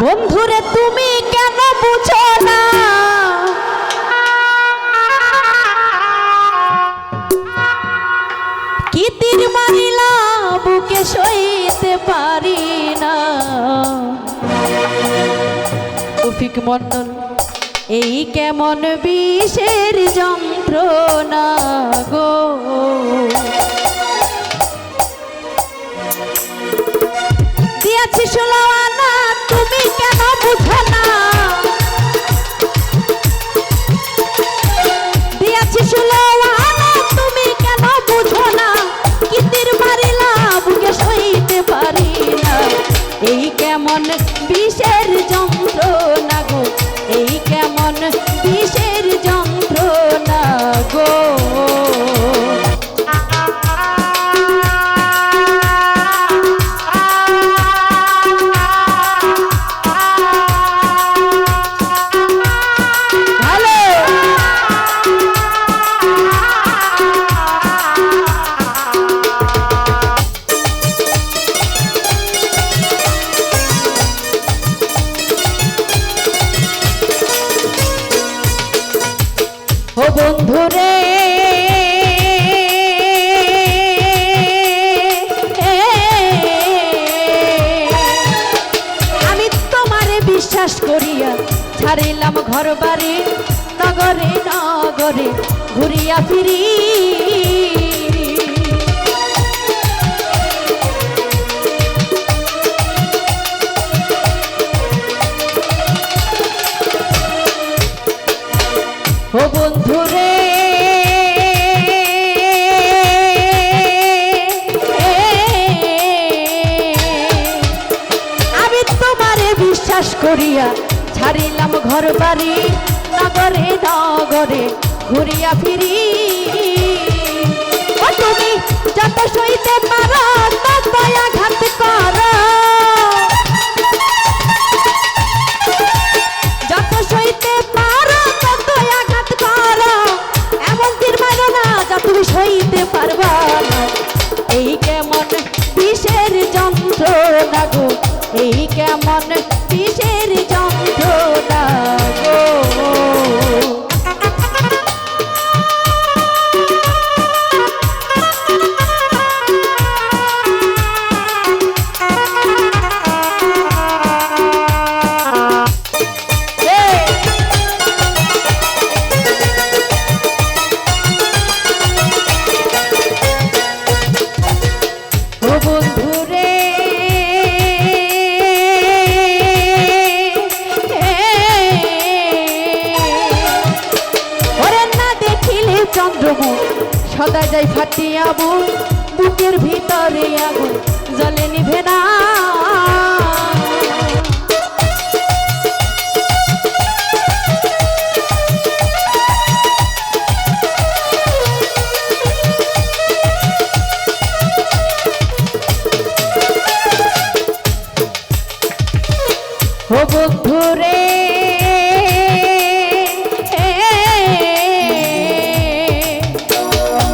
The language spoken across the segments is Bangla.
বন্ধুরে তুমি কেন বুঝো না, কি তীর মারিলা বুকে সইতে পারি না। তৌফিক মন্ডল এই কেমন বিষের যন্ত্রণা গো, দিয়েছি 16 আনা তুমি কেন বুঝো না, দিয়েছি 16 আনা তুমি কেন বুঝো না, কি তীর মারিলা বুকে সইতে পারি না। এই কেমন বিষের যন্ত্রণা গো, এই কেমন বিষের যন্ত্রণা গো। ও বন্ধুরে আমি তোমারে বিশ্বাস করিয়া ছাড়িলাম ঘর বাড়ি, নগরে নগরে ঘুরিয়া ফিরি। ও বন্ধুরে আমি তোমারে বিশ্বাস করিয়া ছাড়িলাম ঘর বাড়ি, নগরে নগরে ঘুরিয়া ফিরি। ও তুমি যত সইতে পারো তত আঘাত করো, যত সইতে পারো তত আঘাত করো, এমন তীর মারো না যা তুমি সইতে পারবা না। এই কেমন বিষের যন্ত্রণা গো, এই কেমন বিষের যন্ত্রণা গো। বন্ধুরে ওরে না দেখিলে চন্দ্রমুখ সদা যাই ফাটিয়া বুকের ভিতরে আগুন জ্বলে নিভে না। ও বন্ধুরে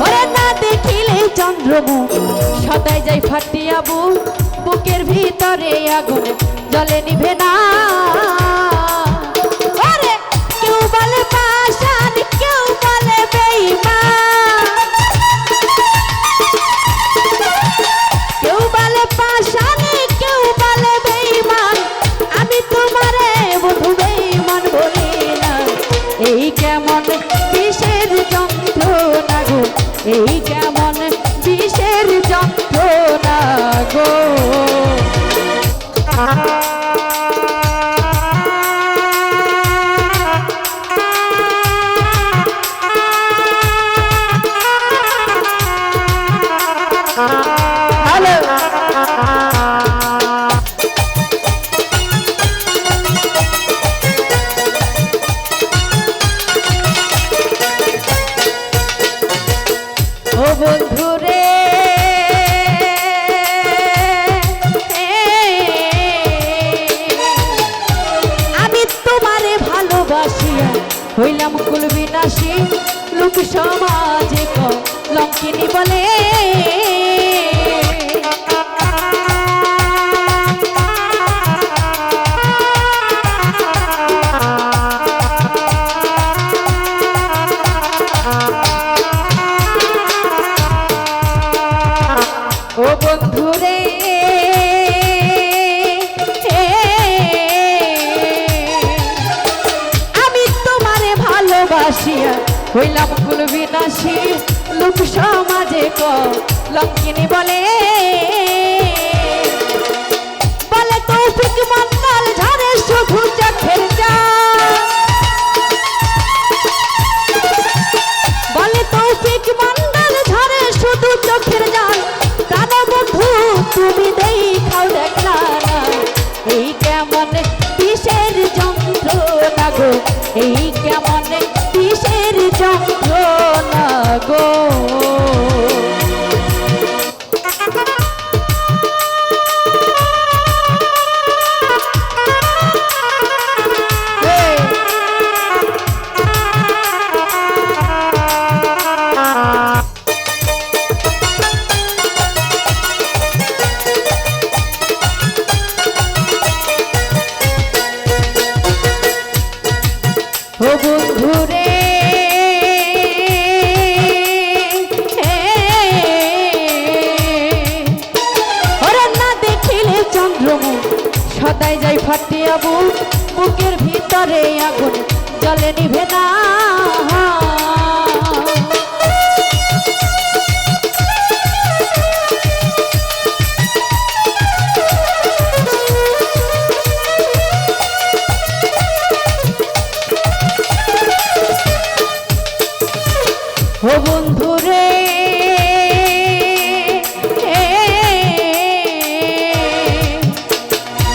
ওরে না দেখিলে চন্দ্রমুখ সদাই যাই ফাটিয়া বুকের ভিতরে আগুন জ্বলে নিভে না। ওরে কেউ বলে পাষাণ কেউ বলে বেঈমান, কেউ বলে পাষাণ কেউ বলে বেঈমান, আমি তোমারে বন্ধু বেঈমান বলি না। এই কেমন বিষের যন্ত্রণা গো, এই কেমন বিষের যন্ত্রণা গো। ও বন্ধুরে আমি তোমারে ভালোবাসিয়া হইলাম কুল বিনাশী, লোক সমাজে কলঙ্কিনী বলে। হইলাম কুল বিনাশী লোক সমাজে কলঙ্কিনী বলে বলে তৌফিক মন্ডল ঝরে শুধু চোখের জল বলে তৌফিক মন্ডল ঝরে শুধু চোখের জল প্রাণ বন্ধু তুমি দেখাও দেখলা না এই কেমন বিষের যন্ত্রণা গো এই কেমন বিষের যন্ত্রণা গো ও বন্ধুরে ওরে না দেখিলে চন্দ্রমুখ সদাই যাই ফাটিয়া বুকের ভিতরে আগুন জ্বলে নিভে না ও বন্ধুরে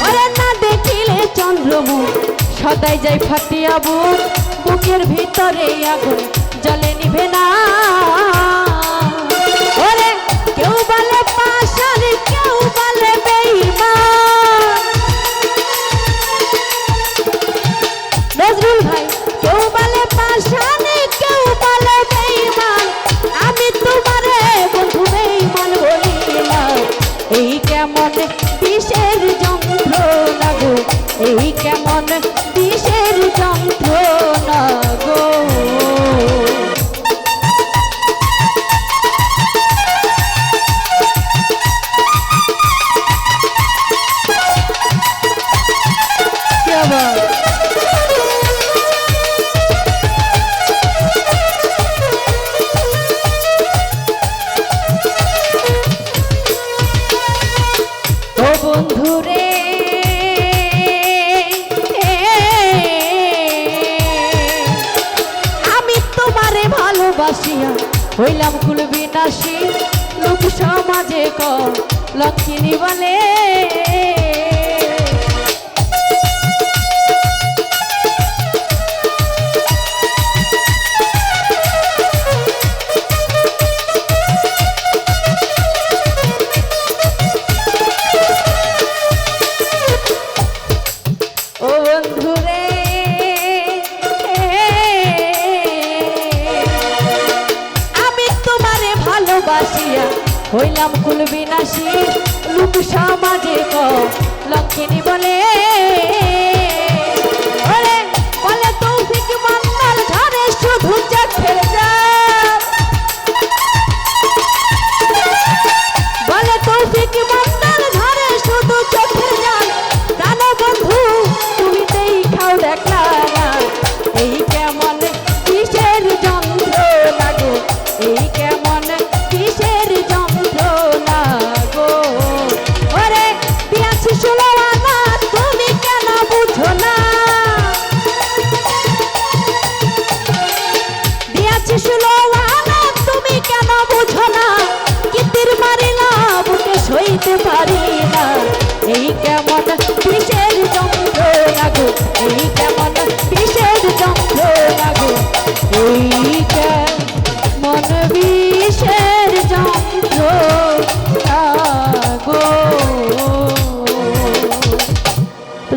ওরে না দেখিলে চন্দ্রমুখ সদাই যাই ফাটিয়া বুকের ভিতরে আগুন জ্বলে নিভে না ওরে কেউ বলে পাষাণ কেউ বলে বেঈমান নজরুল ভাই কেউ বলে পাষাণ কেউ বলে বেঈমান আমি তোমারে বন্ধু বেঈমান বলিলাম এই কেমন বিষের যন্ত্রণা গো এই কেমন বিষের যন্ত্রণা গো বন্ধুরে আমি তোমারে ভালোবাসিয়া হইলাম কুল বিনাশী লোক সমাজে কলঙ্কিনী বলে হইলাম কুল বিনাশী লোক সমাজে কলঙ্কিনী বলে ওরে বলে তৌফিক মন্ডল ঝরে শুধু চোখের জল বলে তৌফিক মন্ডল ঝরে শুধু চোখের জল প্রাণ বন্ধু তুমি দেখাও দেখলা না এই কেমন বিষের যন্ত্রণা গো এই কেমন বিষের যন্ত্রণা গো ওরে দিয়াছি 16 আনা তুমি কেন বুঝো না দিয়াছি 16 আনা তুমি কেন বুঝো না কি তীর মারিলা বুকে সইতে পারি না এই কেমন